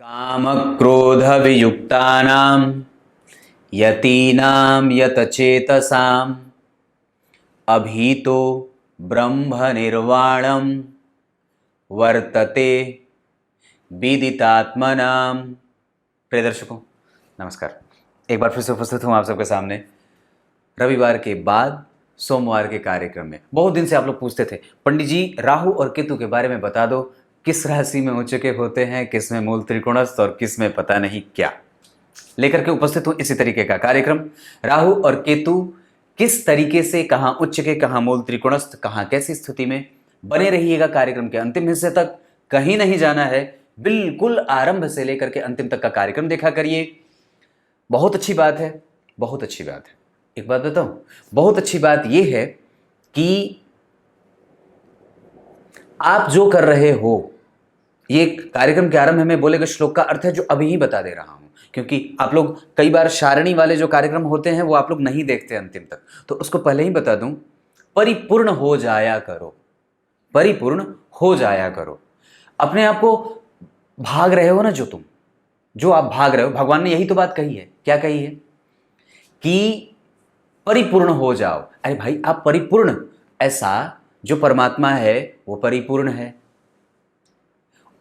कामक्रोधवियुक्तानां यतीनां यतचेतसाम् अभीतो ब्रह्मनिर्वाणं वर्तते विदितात्मनां। प्रिय दर्शकों, नमस्कार। एक बार फिर से उपस्थित हूँ आप सबके सामने रविवार के बाद सोमवार के कार्यक्रम में। बहुत दिन से आप लोग पूछते थे, पंडित जी राहु और केतु के बारे में बता दो, किस राशि में उच्च के होते हैं, किस में मूल त्रिकोणस्थ और किस में पता नहीं क्या। लेकर के उपस्थित हूँ इसी तरीके का कार्यक्रम। राहु और केतु किस तरीके से कहाँ उच्च के, कहाँ मूल त्रिकोणस्थ, कहाँ कैसी स्थिति में। बने रहिएगा कार्यक्रम के अंतिम हिस्से तक, कहीं नहीं जाना है। बिल्कुल आरंभ से लेकर के अंतिम तक का कार्यक्रम देखा करिए। बहुत अच्छी बात है, बहुत अच्छी बात है। एक बात बताऊं, बहुत अच्छी बात यह है कि आप जो कर रहे हो, ये कार्यक्रम के आरंभ में बोले गए श्लोक का अर्थ है जो अभी ही बता दे रहा हूं, क्योंकि आप लोग कई बार सारणी वाले जो कार्यक्रम होते हैं वो आप लोग नहीं देखते अंतिम तक, तो उसको पहले ही बता दूं। परिपूर्ण हो जाया करो, परिपूर्ण हो जाया करो। अपने आप को भाग रहे हो ना, जो आप भाग रहे हो, भगवान ने यही तो बात कही है। क्या कही है? कि परिपूर्ण हो जाओ। अरे भाई, आप परिपूर्ण, ऐसा जो परमात्मा है वो परिपूर्ण है,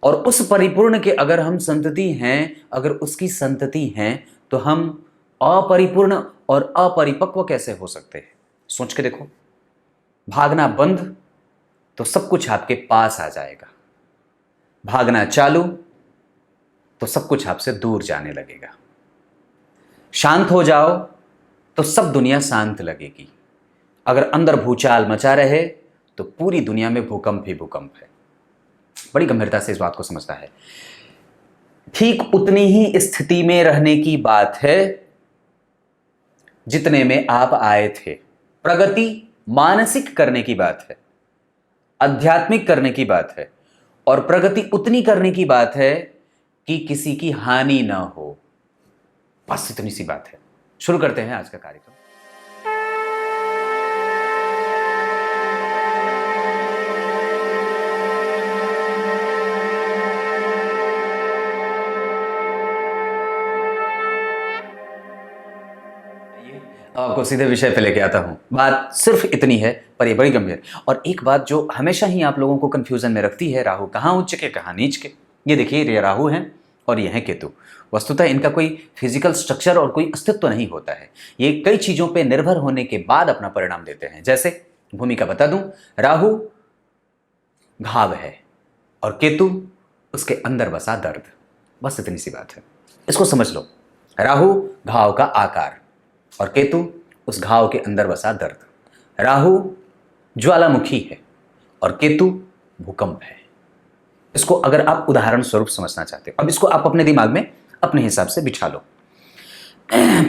और उस परिपूर्ण के अगर हम संतति हैं, अगर उसकी संतति हैं, तो हम अपरिपूर्ण और अपरिपक्व कैसे हो सकते हैं? सोच के देखो। भागना बंद तो सब कुछ आपके पास आ जाएगा, भागना चालू तो सब कुछ आपसे दूर जाने लगेगा। शांत हो जाओ तो सब दुनिया शांत लगेगी। अगर अंदर भूचाल मचा रहे तो पूरी दुनिया में भूकंप ही भूकंप है। बड़ी गंभीरता से इस बात को समझता है। ठीक उतनी ही स्थिति में रहने की बात है जितने में आप आए थे। प्रगति मानसिक करने की बात है, आध्यात्मिक करने की बात है, और प्रगति उतनी करने की बात है कि किसी की हानि ना हो। बस इतनी सी बात है। शुरू करते हैं आज का कार्यक्रम। आपको सीधे विषय पे लेके आता हूं। बात सिर्फ इतनी है, पर ये बड़ी गंभीर। और एक बात जो हमेशा ही आप लोगों को कंफ्यूजन में रखती है, राहु कहाँ उच्च के कहाँ नीच के। ये देखिए, ये राहु हैं और ये है केतु। वस्तुतः इनका कोई फिजिकल स्ट्रक्चर और कोई अस्तित्व नहीं होता है। ये कई चीजों पे निर्भर होने के बाद अपना परिणाम देते हैं। जैसे भूमिका बता दूं, राहु घाव है और केतु उसके अंदर बसा दर्द। बस इतनी सी बात है, इसको समझ लो। राहु घाव का आकार और केतु उस घाव के अंदर बसा दर्द। राहु ज्वालामुखी है और केतु भूकंप है। इसको अगर आप उदाहरण स्वरूप समझना चाहते हो, अब इसको आप अपने दिमाग में अपने हिसाब से बिछा लो,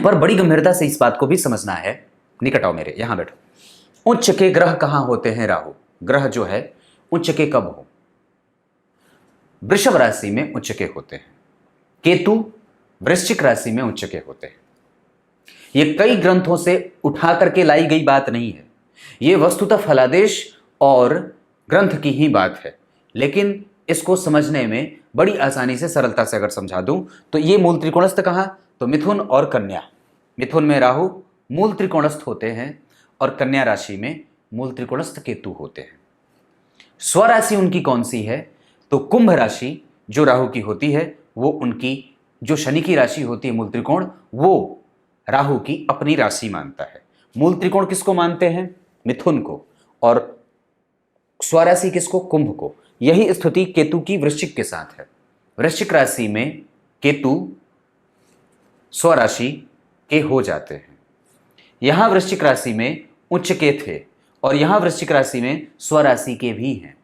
पर बड़ी गंभीरता से इस बात को भी समझना है। निकट आओ मेरे, यहां बैठो। उच्च के ग्रह कहां होते हैं? राहु ग्रह जो है उच्च के कब हो? वृषभ राशि में उच्च के होते हैं। केतु वृश्चिक राशि में उच्च के होते हैं। ये कई ग्रंथों से उठा करके लाई गई बात नहीं है, ये वस्तुतः फलादेश और ग्रंथ की ही बात है। लेकिन इसको समझने में बड़ी आसानी से, सरलता से अगर समझा दूं तो ये मूल त्रिकोणस्थ कहां? तो मिथुन और कन्या। मिथुन में राहु मूल त्रिकोणस्थ होते हैं और कन्या राशि में मूल त्रिकोणस्थ केतु होते हैं। स्वराशि उनकी कौन सी है? तो कुंभ राशि जो राहु की होती है, वो उनकी, जो शनि की राशि होती है मूल त्रिकोण, वो राहु की अपनी राशि मानता है। मूल त्रिकोण किसको मानते हैं? मिथुन को। और स्वराशि किसको? कुंभ को। यही स्थिति केतु की वृश्चिक के साथ है। वृश्चिक राशि में केतु स्वराशि के हो जाते हैं। यहां वृश्चिक राशि में उच्च के थे और यहां वृश्चिक राशि में स्वराशि के भी हैं।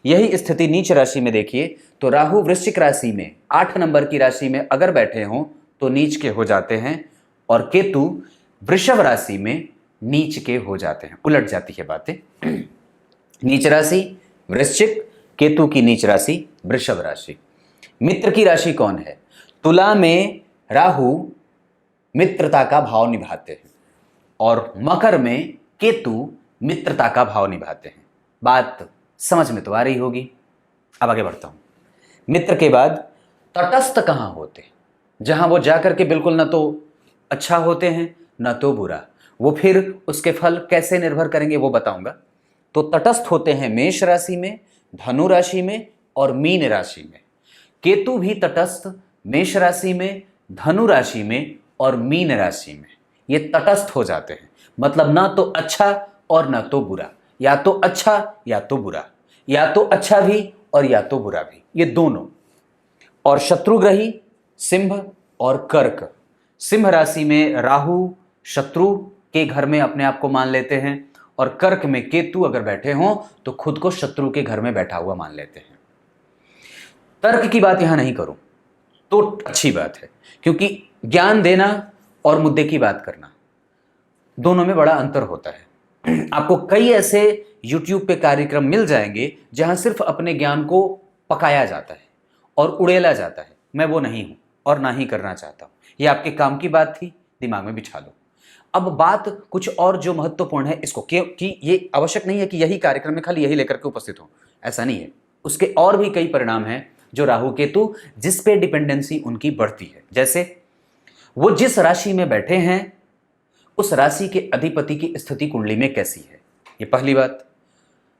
यही स्थिति नीच राशि में देखिए, तो राहु वृश्चिक राशि में 8 नंबर की राशि में अगर बैठे हों तो नीच के हो जाते हैं, और केतु वृषभ राशि में नीच के हो जाते हैं। उलट जाती है बातें। नीच राशि वृश्चिक, केतु की नीच राशि वृषभ राशि। मित्र की राशि कौन है? तुला में राहु मित्रता का भाव निभाते हैं और मकर में केतु मित्रता का भाव निभाते हैं। बात समझ में तो आ रही होगी। अब आगे बढ़ता हूं। मित्र के बाद तटस्थ कहाँ होते, जहां वो जाकर के बिल्कुल ना तो अच्छा होते हैं ना तो बुरा। वो फिर उसके फल कैसे निर्भर करेंगे वो बताऊंगा। तो तटस्थ होते हैं मेष राशि में, धनु राशि में और मीन राशि में। केतु भी तटस्थ मेष राशि में, धनु राशि में और मीन राशि में। ये तटस्थ हो जाते हैं, मतलब ना तो अच्छा और ना तो बुरा, या तो अच्छा या तो बुरा, या तो अच्छा भी और या तो बुरा भी, ये दोनों। और शत्रुग्रही सिंह और कर्क। सिंह राशि में राहु शत्रु के घर में अपने आप को मान लेते हैं, और कर्क में केतु अगर बैठे हों तो खुद को शत्रु के घर में बैठा हुआ मान लेते हैं। तर्क की बात यहां नहीं करूं तो अच्छी बात है, क्योंकि ज्ञान देना और मुद्दे की बात करना दोनों में बड़ा अंतर होता है। आपको कई ऐसे YouTube पे कार्यक्रम मिल जाएंगे जहां सिर्फ अपने ज्ञान को पकाया जाता है और उड़ेला जाता है। मैं वो नहीं हूं और ना ही करना चाहता हूं। ये आपके काम की बात थी, दिमाग में बिछा लो। अब बात कुछ और जो महत्वपूर्ण है इसको, कि ये आवश्यक नहीं है कि यही कार्यक्रम में खाली यही लेकर के उपस्थित हो, ऐसा नहीं है। उसके और भी कई परिणाम हैं जो राहु केतु जिस पे डिपेंडेंसी उनकी बढ़ती है। जैसे वो जिस राशि में बैठे हैं उस राशि के अधिपति की स्थिति कुंडली में कैसी है, ये पहली बात।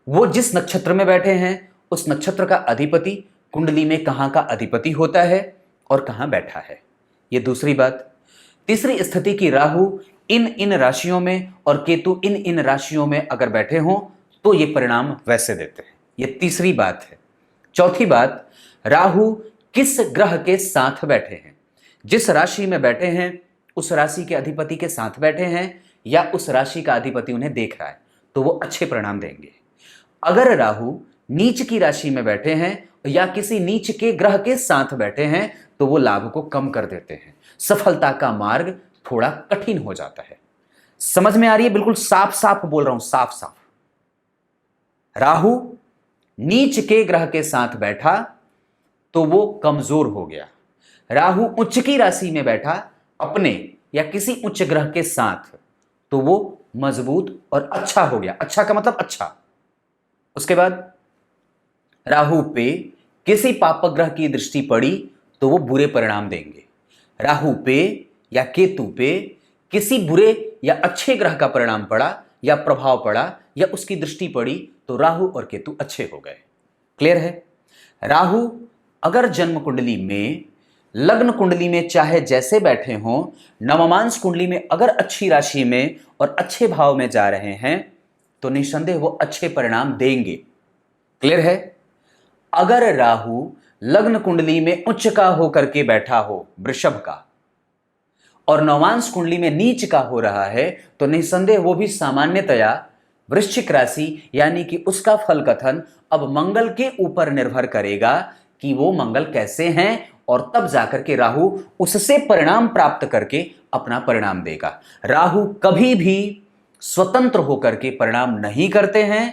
वो जिस नक्षत्र में बैठे हैं उस नक्षत्र का अधिपति कुंडली में कहां का अधिपति होता है और कहां बैठा है, ये दूसरी बात। तीसरी स्थिति की राहु इन राशियों में और केतु इन राशियों में अगर बैठे हों तो ये परिणाम वैसे देते हैं, ये तीसरी बात है। चौथी बात, राहु किस ग्रह के साथ बैठे हैं। जिस राशि में बैठे हैं उस राशि के अधिपति के साथ बैठे हैं या उस राशि का अधिपति उन्हें देख रहा है तो वो अच्छे परिणाम देंगे। अगर राहु नीच की राशि में बैठे हैं या किसी नीच के ग्रह के साथ बैठे हैं तो वो लाभ को कम कर देते हैं, सफलता का मार्ग थोड़ा कठिन हो जाता है। समझ में आ रही है? बिल्कुल साफ साफ बोल रहा हूं, साफ साफ। राहु नीच के ग्रह के साथ बैठा तो वो कमजोर हो गया। राहु उच्च की राशि में बैठा अपने या किसी उच्च ग्रह के साथ तो वो मजबूत और अच्छा हो गया। अच्छा का मतलब अच्छा। उसके बाद राहु पे किसी पाप ग्रह की दृष्टि पड़ी तो वो बुरे परिणाम देंगे। राहु पे या केतु पे किसी बुरे या अच्छे ग्रह का परिणाम पड़ा या प्रभाव पड़ा या उसकी दृष्टि पड़ी तो राहु और केतु अच्छे हो गए। क्लियर है? राहु अगर जन्म कुंडली में, लग्न कुंडली में चाहे जैसे बैठे हों, नवमांश कुंडली में अगर अच्छी राशि में और अच्छे भाव में जा रहे हैं तो निसंदेह वो अच्छे परिणाम देंगे। क्लियर है? अगर राहु लग्न कुंडली में उच्च का होकर के बैठा हो वृषभ का और नवमांश कुंडली में नीच का हो रहा है तो निसंदेह वो भी सामान्यतया वृश्चिक राशि, यानी कि उसका फल कथन अब मंगल के ऊपर निर्भर करेगा कि वो मंगल कैसे हैं, और तब जाकर के राहु उससे परिणाम प्राप्त करके अपना परिणाम देगा। राहु कभी भी स्वतंत्र होकर के परिणाम नहीं करते हैं।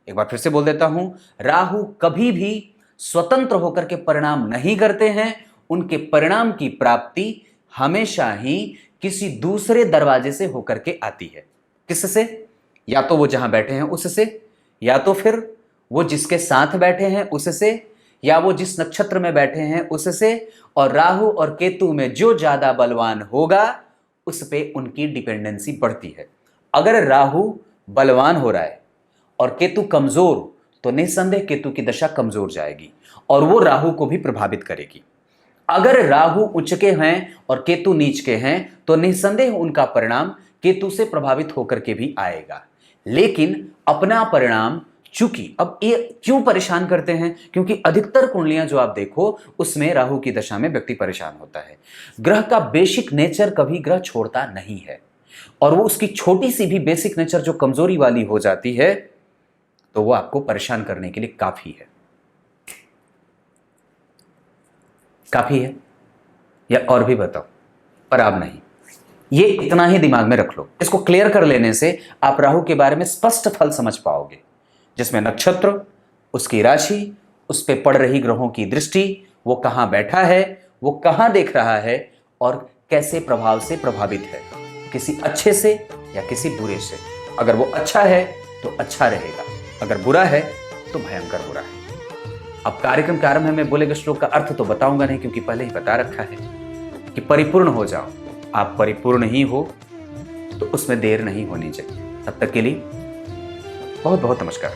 एक बार फिर से बोल देता हूं, राहु कभी भी स्वतंत्र होकर के परिणाम नहीं करते हैं। उनके परिणाम की प्राप्ति हमेशा ही किसी दूसरे दरवाजे से होकर के आती है। किससे? या तो वो जहां बैठे हैं उससे, या तो फिर वो जिसके साथ बैठे हैं उससे, या वो जिस नक्षत्र में बैठे हैं उससे। और राहु और केतु में जो ज्यादा बलवान होगा उस पे उनकी डिपेंडेंसी बढ़ती है। अगर राहु बलवान हो रहा है और केतु कमजोर तो निसंदेह केतु की दशा कमजोर जाएगी और वो राहु को भी प्रभावित करेगी। अगर राहु उच्च के हैं और केतु नीच के हैं तो निसंदेह उनका परिणाम केतु से प्रभावित होकर के भी आएगा। लेकिन अपना परिणाम, चूंकि अब ये क्यों परेशान करते हैं, क्योंकि अधिकतर कुंडलियां जो आप देखो उसमें राहु की दशा में व्यक्ति परेशान होता है। ग्रह का बेसिक नेचर कभी ग्रह छोड़ता नहीं है, और वो उसकी छोटी सी भी बेसिक नेचर जो कमजोरी वाली हो जाती है तो वो आपको परेशान करने के लिए काफी है। काफी है या और भी बताओ? पर आप नहीं, ये इतना ही दिमाग में रख लो। इसको क्लियर कर लेने से आप राहु के बारे में स्पष्ट फल समझ पाओगे, जिसमें नक्षत्र, उसकी राशि, उस पे पड़ रही ग्रहों की दृष्टि, वो कहां बैठा है, वो कहां देख रहा है और कैसे प्रभाव से प्रभावित है, किसी अच्छे से या किसी बुरे से। अगर वो अच्छा है तो अच्छा रहेगा, अगर बुरा है तो भयंकर बुरा है। अब कार्यक्रम के आरंभ में मैं बोले गए श्लोक का अर्थ तो बताऊंगा नहीं, क्योंकि पहले ही बता रखा है कि परिपूर्ण हो जाओ। आप परिपूर्ण ही हो, तो उसमें देर नहीं होनी चाहिए। तब तक के लिए बहुत बहुत नमस्कार।